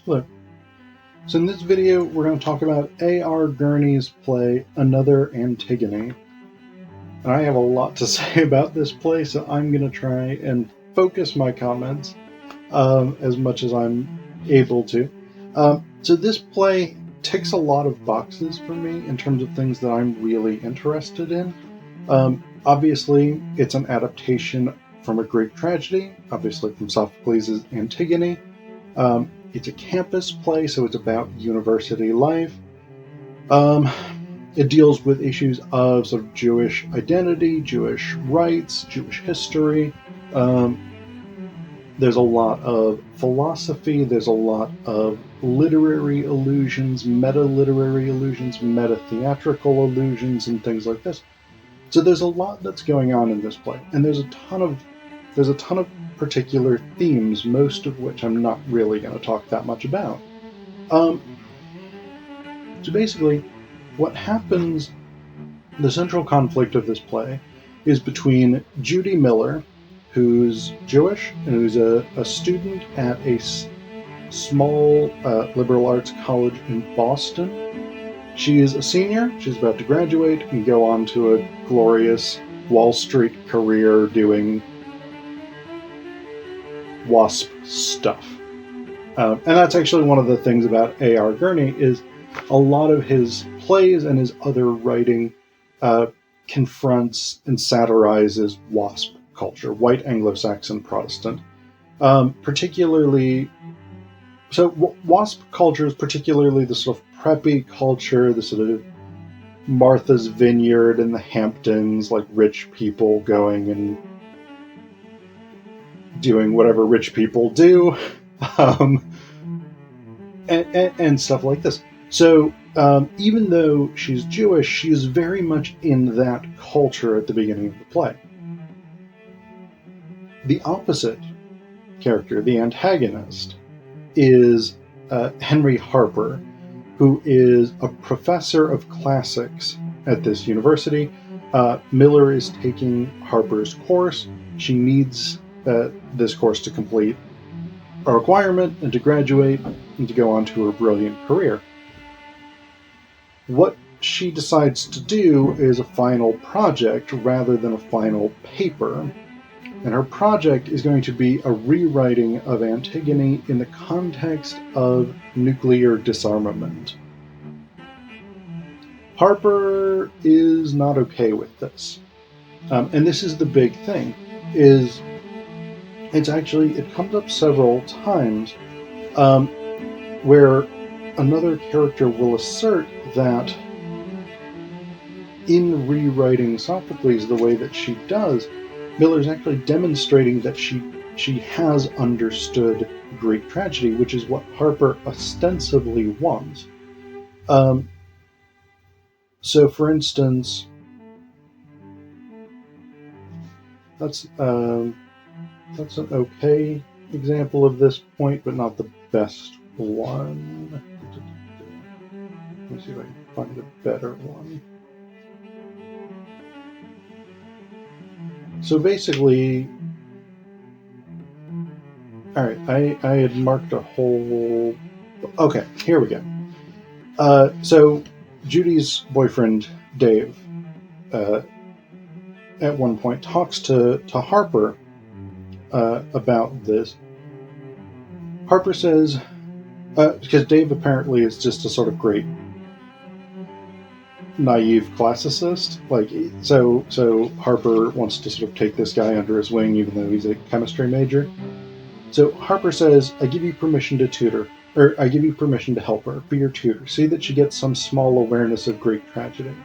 Hello. So in this video, we're going to talk about A.R. Gurney's play, Another Antigone. And I have a lot to say about this play, so I'm going to try and focus my comments as much as I'm able to. So this play ticks a lot of boxes for me in terms of things that I'm really interested in. Obviously, it's an adaptation from a Greek tragedy, obviously from Sophocles' Antigone. It's a campus play, so it's about university life. It deals with issues of sort of Jewish identity, Jewish rights, Jewish history. There's a lot of philosophy, there's a lot of literary allusions, meta-literary allusions, meta-theatrical allusions, and things like this. So there's a lot that's going on in this play, and there's a ton of particular themes, most of which I'm not really going to talk that much about. So basically, what happens, the central conflict of this play is between Judy Miller, who's Jewish and who's a student at a small liberal arts college in Boston. She is a senior, she's about to graduate and go on to a glorious Wall Street career doing WASP stuff. And that's actually one of the things about A.R. Gurney is a lot of his plays and his other writing confronts and satirizes WASP culture, white Anglo-Saxon Protestant. Particularly, so WASP culture is particularly the sort of preppy culture, the sort of Martha's Vineyard in the Hamptons, like rich people going and doing whatever rich people do, and stuff like this. So even though she's Jewish, she is very much in that culture at the beginning of the play. The opposite character, the antagonist, is Henry Harper, who is a professor of classics at this university. Miller is taking Harper's course. She needs this course to complete a requirement and to graduate and to go on to her brilliant career. What she decides to do is a final project rather than a final paper. And her project is going to be a rewriting of Antigone in the context of nuclear disarmament. Harper is not okay with this. And this is the big thing, is it comes up several times where another character will assert that in rewriting Sophocles the way that she does, Miller's actually demonstrating that she has understood Greek tragedy, which is what Harper ostensibly wants. So, for instance, that's an okay example of this point, but not the best one. Let me see if I can find a better one. So basically, alright, I had marked a whole... Okay, here we go. So Judy's boyfriend, Dave, at one point talks to Harper about this. Harper says, because Dave apparently is just a sort of great naive classicist, so Harper wants to sort of take this guy under his wing even though he's a chemistry major. So Harper says, I give you permission to tutor, or I give you permission to help her, be your tutor, see that she gets some small awareness of Greek tragedy.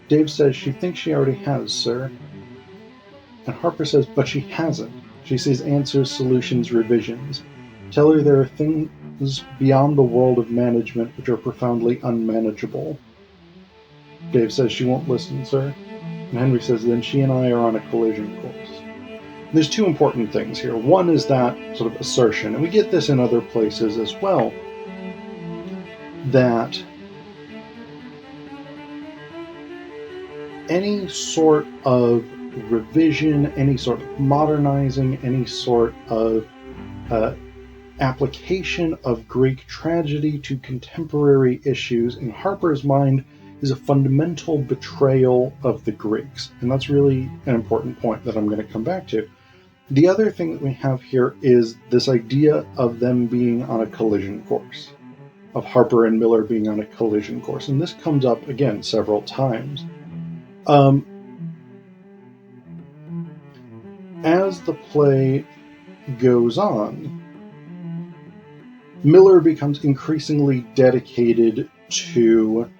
Dave says, she thinks she already has, sir. And Harper says, but she hasn't. She sees answers, solutions, revisions. Tell her there are things beyond the world of management which are profoundly unmanageable. Dave says, she won't listen, sir. And Henry says, then she and I are on a collision course. There's two important things here. One is that sort of assertion, and we get this in other places as well, that any sort of revision, any sort of modernizing, any sort of application of Greek tragedy to contemporary issues, in Harper's mind, is a fundamental betrayal of the Greeks. And that's really an important point that I'm going to come back to. The other thing that we have here is this idea of them being on a collision course, of Harper and Miller being on a collision course. And this comes up, again, several times. As the play goes on, Miller becomes increasingly dedicated to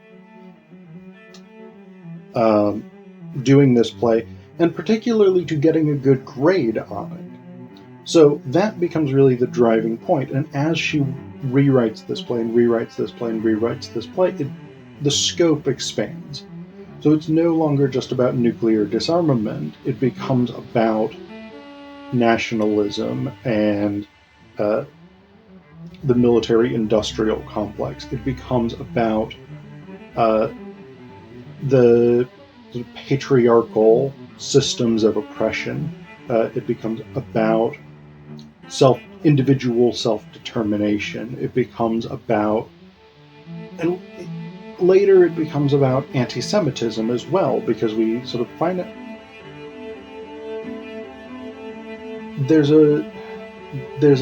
doing this play, and particularly to getting a good grade on it. So that becomes really the driving point. And as she rewrites this play and rewrites this play and rewrites this play, the scope expands. So it's no longer just about nuclear disarmament. It becomes about nationalism and the military-industrial complex. It becomes about the patriarchal systems of oppression. It becomes about individual self-determination. It becomes about, and later it becomes about anti-Semitism as well, because we sort of find it. There's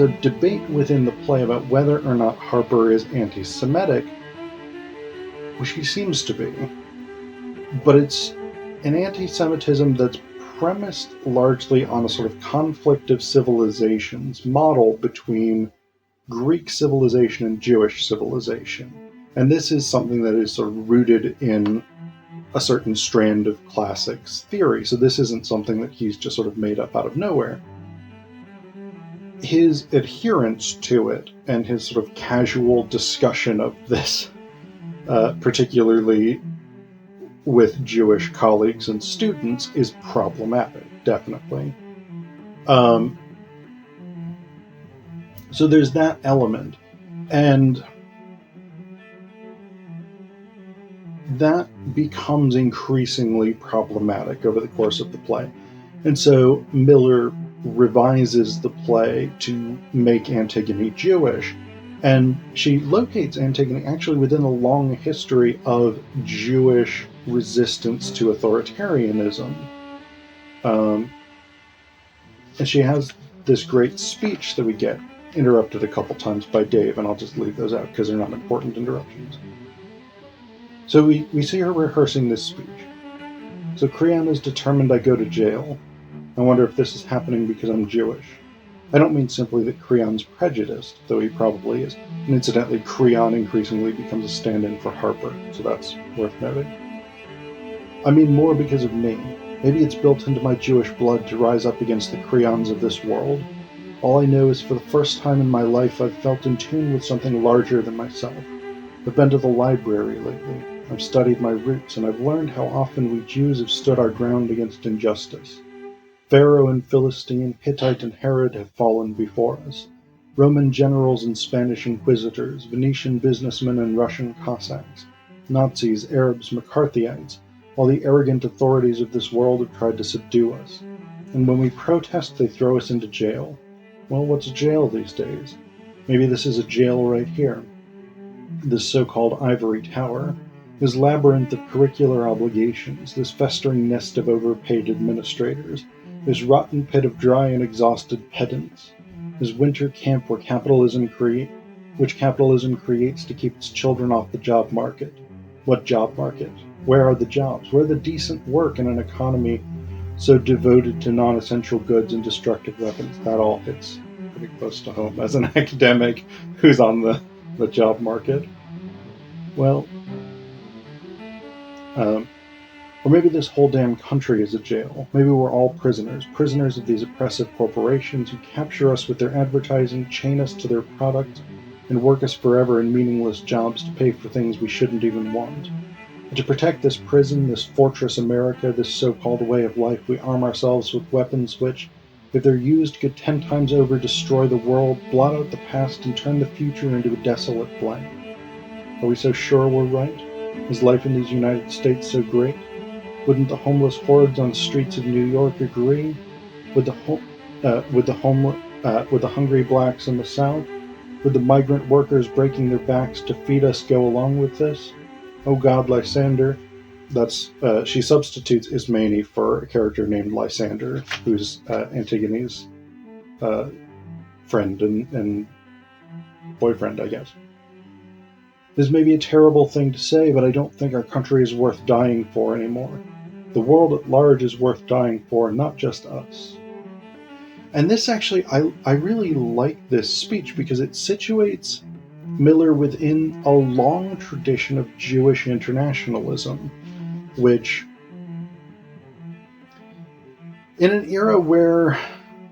a debate within the play about whether or not Harper is anti-Semitic, which he seems to be. But it's an anti-Semitism that's premised largely on a sort of conflict of civilizations model between Greek civilization and Jewish civilization. And this is something that is sort of rooted in a certain strand of classics theory. So this isn't something that he's just sort of made up out of nowhere. His adherence to it and his sort of casual discussion of this, particularly with Jewish colleagues and students, is problematic, definitely. So there's that element, and that becomes increasingly problematic over the course of the play. And so Miller revises the play to make Antigone Jewish, and she locates Antigone actually within a long history of Jewish resistance to authoritarianism. And she has this great speech that we get interrupted a couple times by Dave, and I'll just leave those out because they're not important interruptions. So we see her rehearsing this speech. So Creon is determined I go to jail. I wonder if this is happening because I'm Jewish. I don't mean simply that Creon's prejudiced, though he probably is. And incidentally, Creon increasingly becomes a stand-in for Harper, so that's worth noting. I mean more because of me. Maybe it's built into my Jewish blood to rise up against the Creons of this world. All I know is for the first time in my life I've felt in tune with something larger than myself. I've been to the library lately. I've studied my roots, and I've learned how often we Jews have stood our ground against injustice. Pharaoh and Philistine, Hittite and Herod have fallen before us. Roman generals and Spanish inquisitors, Venetian businessmen and Russian Cossacks, Nazis, Arabs, McCarthyites, while the arrogant authorities of this world have tried to subdue us. And when we protest, they throw us into jail. Well, what's a jail these days? Maybe this is a jail right here. This so-called ivory tower, this labyrinth of curricular obligations, this festering nest of overpaid administrators, this rotten pit of dry and exhausted pedants, this winter camp where capitalism creates to keep its children off the job market. What job market? Where are the jobs? Where the decent work in an economy so devoted to non-essential goods and destructive weapons? That all hits pretty close to home as an academic who's on the job market. Well, or maybe this whole damn country is a jail. Maybe we're all prisoners of these oppressive corporations who capture us with their advertising, chain us to their product, and work us forever in meaningless jobs to pay for things we shouldn't even want. And to protect this prison, this fortress America, this so-called way of life, we arm ourselves with weapons which, if they're used, could 10 times over destroy the world, blot out the past, and turn the future into a desolate blank. Are we so sure we're right? Is life in these United States so great? Wouldn't the homeless hordes on the streets of New York agree? Would the hungry blacks in the South? Would the migrant workers breaking their backs to feed us go along with this? Oh God, Lysander. That's she substitutes Ismene for a character named Lysander, who's Antigone's friend and boyfriend, I guess. This may be a terrible thing to say, but I don't think our country is worth dying for anymore. The world at large is worth dying for, not just us. And this actually, I really like this speech because it situates Miller within a long tradition of Jewish internationalism, which, in an era where,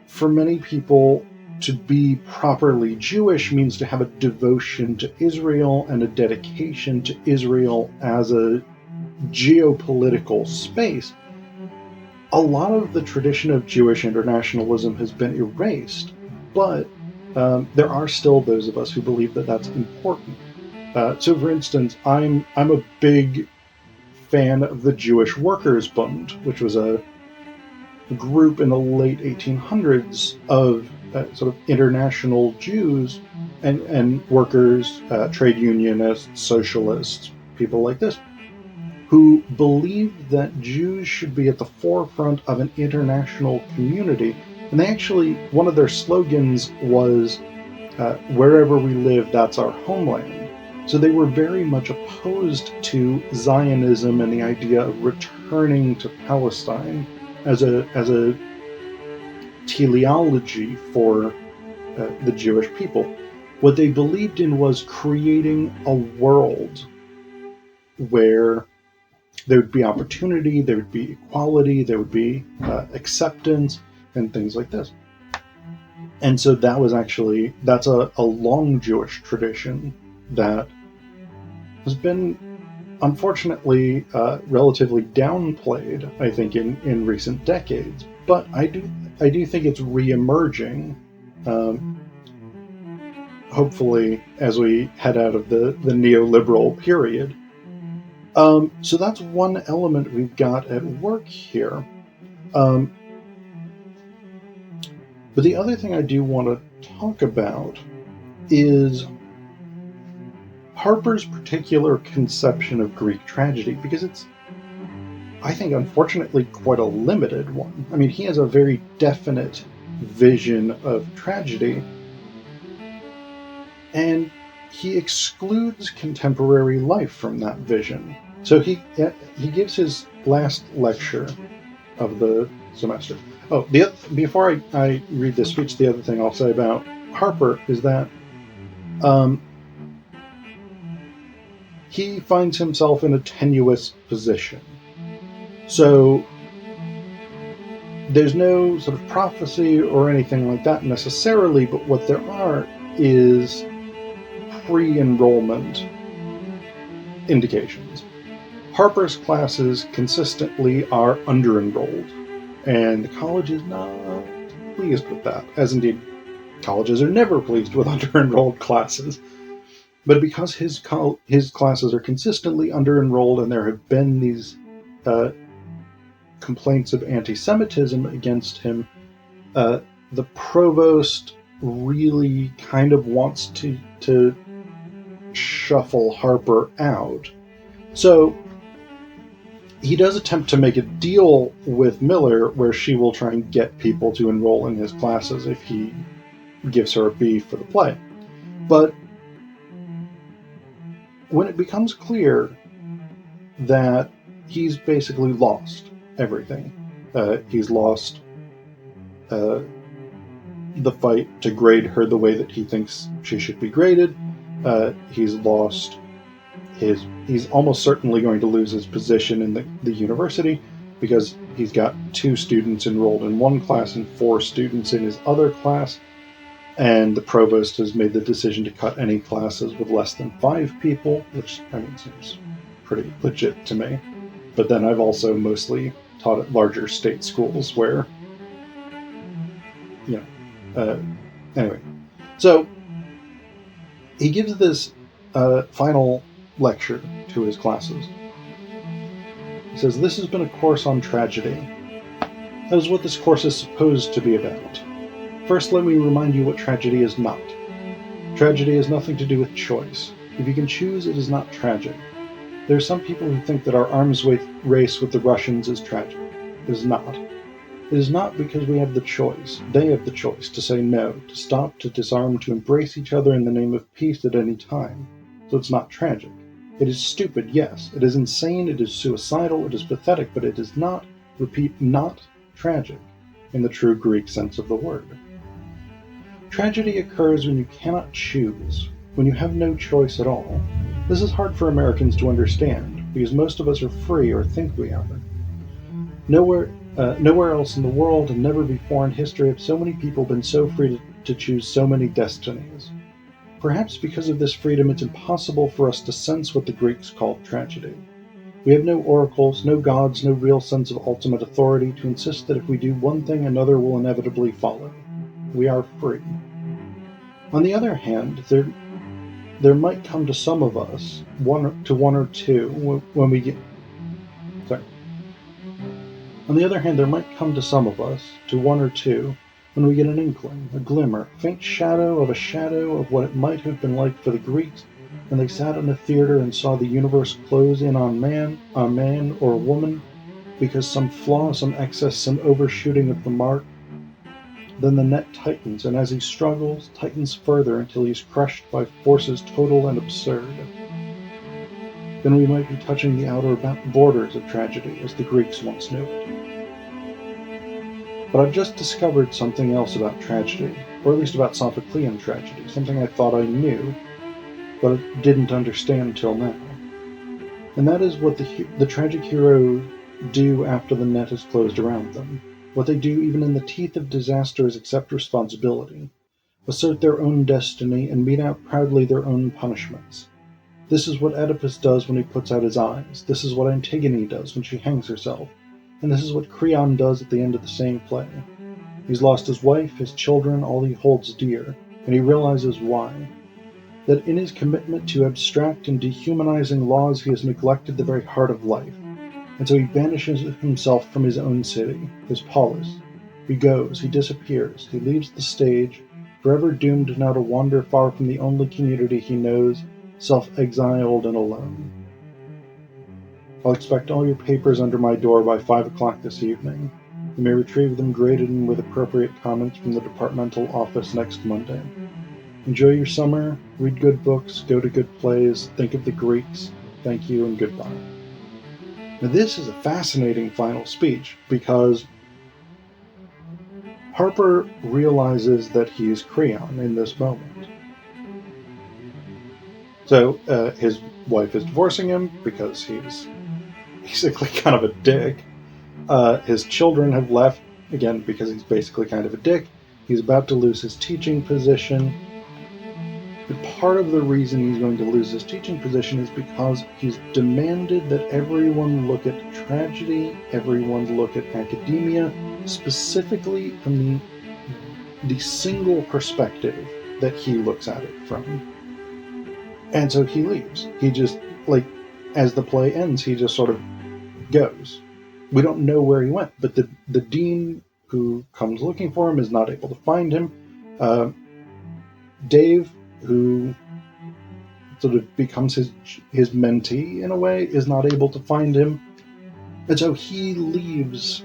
for many people, to be properly Jewish means to have a devotion to Israel and a dedication to Israel as a geopolitical space, a lot of the tradition of Jewish internationalism has been erased, but there are still those of us who believe that that's important. So, for instance, I'm a big fan of the Jewish Workers' Bund, which was a group in the late 1800s of sort of international Jews and workers, trade unionists, socialists, people like this, who believed that Jews should be at the forefront of an international community. And they actually, one of their slogans was, wherever we live, that's our homeland. So they were very much opposed to Zionism and the idea of returning to Palestine as a teleology for the Jewish people. What they believed in was creating a world where there would be opportunity, there would be equality, there would be acceptance, and things like this. And so that's a long Jewish tradition that has been, unfortunately, relatively downplayed, I think, in recent decades. But I do think it's re-emerging, hopefully, as we head out of the neoliberal period. So that's one element we've got at work here. But the other thing I do want to talk about is Harper's particular conception of Greek tragedy, because it's, I think, unfortunately, quite a limited one. I mean, he has a very definite vision of tragedy, and he excludes contemporary life from that vision. So he gives his last lecture of the semester. Oh, before I read this speech, the other thing I'll say about Harper is that he finds himself in a tenuous position. So there's no sort of prophecy or anything like that necessarily, but what there are is pre-enrollment indications. Harper's classes consistently are under-enrolled, and the college is not pleased with that, as indeed colleges are never pleased with under-enrolled classes. But because his classes are consistently under-enrolled, and there have been these complaints of anti-Semitism against him, the provost really kind of wants to shuffle Harper out. So he does attempt to make a deal with Miller where she will try and get people to enroll in his classes if he gives her a B for the play. But when it becomes clear that he's basically lost everything, he's lost the fight to grade her the way that he thinks she should be graded, he's lost he's almost certainly going to lose his position in the university because he's got 2 students enrolled in one class and 4 students in his other class, and the provost has made the decision to cut any classes with less than 5 people, which, I mean, seems pretty legit to me. But then I've also mostly taught at larger state schools where, anyway. So he gives this final lecture to his classes. He says, "This has been a course on tragedy. That is what this course is supposed to be about. First, let me remind you what tragedy is not. Tragedy has nothing to do with choice. If you can choose, it is not tragic. There are some people who think that our arms race with the Russians is tragic. It is not. It is not because we have the choice. They have the choice to say no, to stop, to disarm, to embrace each other in the name of peace at any time. So it's not tragic. It is stupid, yes. It is insane, it is suicidal, it is pathetic, but it is not, repeat, not tragic in the true Greek sense of the word. Tragedy occurs when you cannot choose, when you have no choice at all. This is hard for Americans to understand, because most of us are free or think we are. Nowhere else in the world and never before in history have so many people been so free to choose so many destinies. Perhaps because of this freedom, it's impossible for us to sense what the Greeks called tragedy. We have no oracles, no gods, no real sense of ultimate authority to insist that if we do one thing, another will inevitably follow. We are free. On the other hand, there might come to some of us, one or two, when we get... Sorry. On the other hand, there might come to some of us, to one or two, when we get an inkling, a glimmer, a faint shadow of what it might have been like for the Greeks when they sat in a theater and saw the universe close in on man or a woman, because some flaw, some excess, some overshooting of the mark. Then the net tightens, and as he struggles, tightens further until he is crushed by forces total and absurd. Then we might be touching the outer borders of tragedy, as the Greeks once knew it. But I've just discovered something else about tragedy, or at least about Sophoclean tragedy, something I thought I knew, but didn't understand till now. And that is what the tragic heroes do after the net is closed around them. What they do even in the teeth of disaster is accept responsibility, assert their own destiny, and mete out proudly their own punishments. This is what Oedipus does when he puts out his eyes. This is what Antigone does when she hangs herself. And this is what Creon does at the end of the same play. He's lost his wife, his children, all he holds dear, and he realizes why. That in his commitment to abstract and dehumanizing laws, he has neglected the very heart of life. And so he banishes himself from his own city, his polis. He goes, he disappears, he leaves the stage, forever doomed now to wander far from the only community he knows, self-exiled and alone. I'll expect all your papers under my door by 5 o'clock this evening. You may retrieve them graded and with appropriate comments from the departmental office next Monday. Enjoy your summer, read good books, go to good plays, think of the Greeks. Thank you and goodbye. Now this is a fascinating final speech because Harper realizes that he is Creon in this moment. So his wife is divorcing him because he's basically kind of a dick. His children have left, again, because he's basically kind of a dick. He's about to lose his teaching position. But part of the reason he's going to lose his teaching position is because he's demanded that everyone look at tragedy, everyone look at academia, specifically from the single perspective that he looks at it from. And so he leaves. He just, as the play ends, he just sort of goes. We don't know where he went, but the dean who comes looking for him is not able to find him. Dave, who sort of becomes his mentee in a way, is not able to find him. And so he leaves,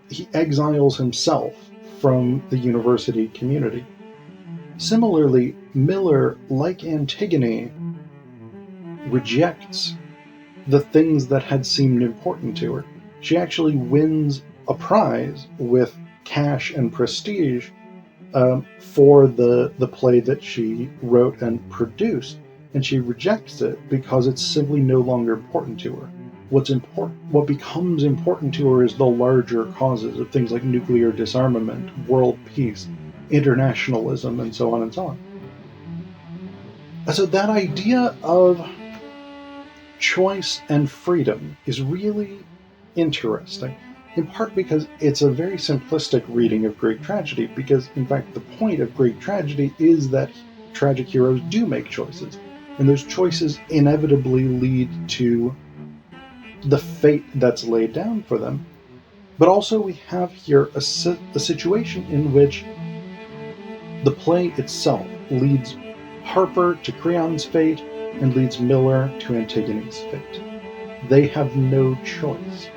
he exiles himself from the university community. Similarly, Miller, like Antigone, rejects the things that had seemed important to her. She actually wins a prize with cash and prestige for the play that she wrote and produced, and she rejects it because it's simply no longer important to her. What becomes important to her is the larger causes of things like nuclear disarmament, world peace, internationalism, and so on and so on. So that idea of choice and freedom is really interesting, in part because it's a very simplistic reading of Greek tragedy, because in fact the point of Greek tragedy is that tragic heroes do make choices, and those choices inevitably lead to the fate that's laid down for them. But also we have here a situation in which the play itself leads Harper to Creon's fate and leads Miller to Antigone's fate. They have no choice.